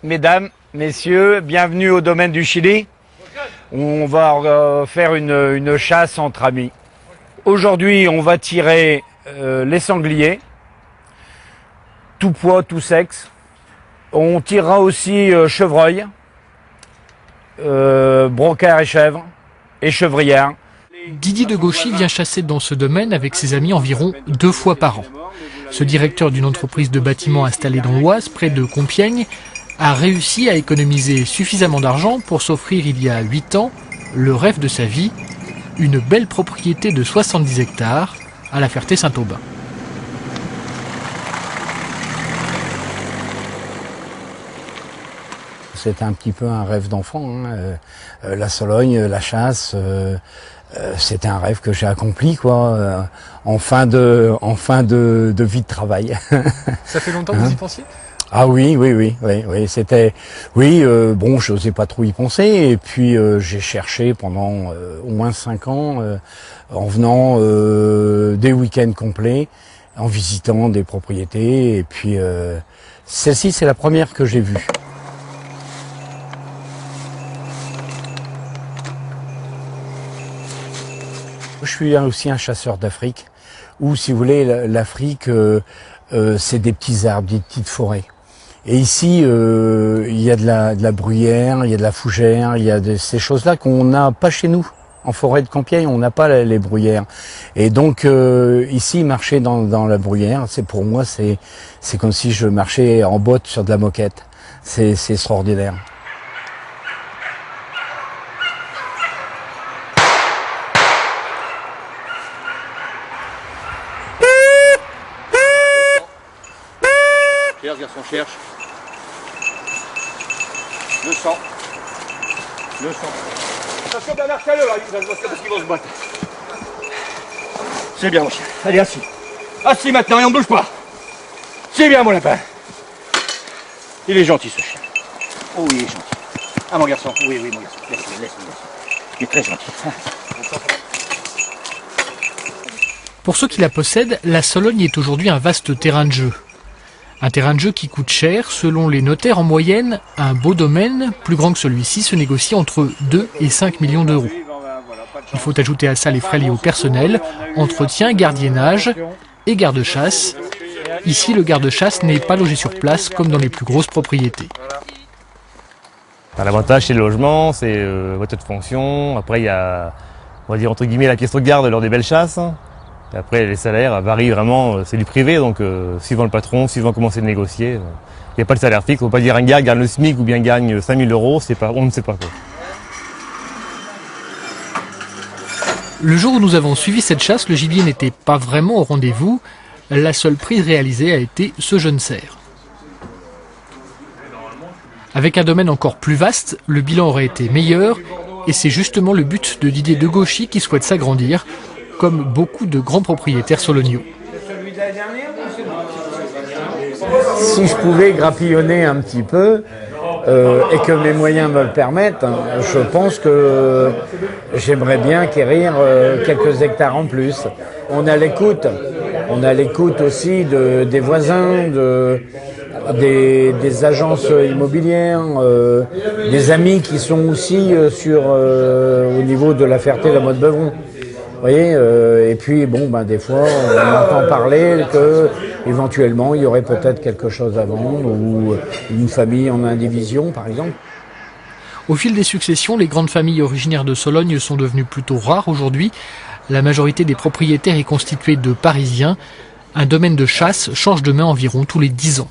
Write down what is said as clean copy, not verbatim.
mesdames, messieurs, bienvenue au domaine du Chili. On va faire une chasse entre amis. Aujourd'hui, on va tirer les sangliers, tout poids, tout sexe. On tirera aussi chevreuil, broqueur et chèvre, et chevrière. Didier de Gauchy vient chasser dans ce domaine avec ses amis environ 2 fois par an. Ce directeur d'une entreprise de bâtiments installée dans l'Oise, près de Compiègne, a réussi à économiser suffisamment d'argent pour s'offrir il y a 8 ans le rêve de sa vie, une belle propriété de 70 hectares à la Ferté-Saint-Aubin. C'était un petit peu un rêve d'enfant, hein. La Sologne, la chasse, c'était un rêve que j'ai accompli, quoi, en fin de vie de travail. Ça fait longtemps que vous y pensiez ? Ah oui, c'était, bon, je n'osais pas trop y penser, et puis j'ai cherché pendant au moins 5 ans, en venant des week-ends complets, en visitant des propriétés, et puis celle-ci, c'est la première que j'ai vue. Je suis aussi un chasseur d'Afrique, où, si vous voulez, l'Afrique, c'est des petits arbres, des petites forêts. Et ici, il y a de la bruyère, il y a de la fougère, il y a ces choses-là qu'on n'a pas chez nous. En forêt de Compiègne, on n'a pas les bruyères. Et donc, ici, marcher dans la bruyère, pour moi, c'est comme si je marchais en botte sur de la moquette. C'est extraordinaire. Garçon cherche. 200. Attention Bernard Caleux là, parce qu'ils vont se battre. C'est bien mon chien. Allez, assis. Assis maintenant et on ne bouge pas. C'est bien mon lapin. Il est gentil ce chien. Oh il est gentil. Ah mon garçon, oui mon garçon. Laisse-le. Il est très gentil. Pour ceux qui la possèdent, la Sologne est aujourd'hui un vaste terrain de jeu. Un terrain de jeu qui coûte cher. Selon les notaires, en moyenne, un beau domaine, plus grand que celui-ci, se négocie entre 2 et 5 millions d'euros. Il faut ajouter à ça les frais liés au personnel, entretien, gardiennage et garde-chasse. Ici, le garde-chasse n'est pas logé sur place comme dans les plus grosses propriétés. L'avantage, c'est le logement, c'est voiture de fonction. Après, il y a, on va dire entre guillemets, la pièce de garde lors des belles chasses. Et après, les salaires varient vraiment, c'est du privé, donc suivant le patron, suivant comment c'est négocié. Il n'y a pas de salaire fixe, on ne peut pas dire un gars gagne le SMIC ou bien gagne 5 000 euros, on ne sait pas quoi. Le jour où nous avons suivi cette chasse, le gibier n'était pas vraiment au rendez-vous. La seule prise réalisée a été ce jeune cerf. Avec un domaine encore plus vaste, le bilan aurait été meilleur, et c'est justement le but de Didier de Gauchy qui souhaite s'agrandir, comme beaucoup de grands propriétaires soloniaux. Si je pouvais grappillonner un petit peu, et que mes moyens me le permettent, je pense que j'aimerais bien acquérir quelques hectares en plus. On a l'écoute aussi des voisins, des agences immobilières, des amis qui sont aussi au niveau de la Ferté-la-Motte-Beuvron. Vous voyez, et puis bon, des fois, on entend parler que éventuellement il y aurait peut-être quelque chose à vendre ou une famille en indivision, par exemple. Au fil des successions, les grandes familles originaires de Sologne sont devenues plutôt rares aujourd'hui. La majorité des propriétaires est constituée de Parisiens. Un domaine de chasse change de main environ tous les 10 ans.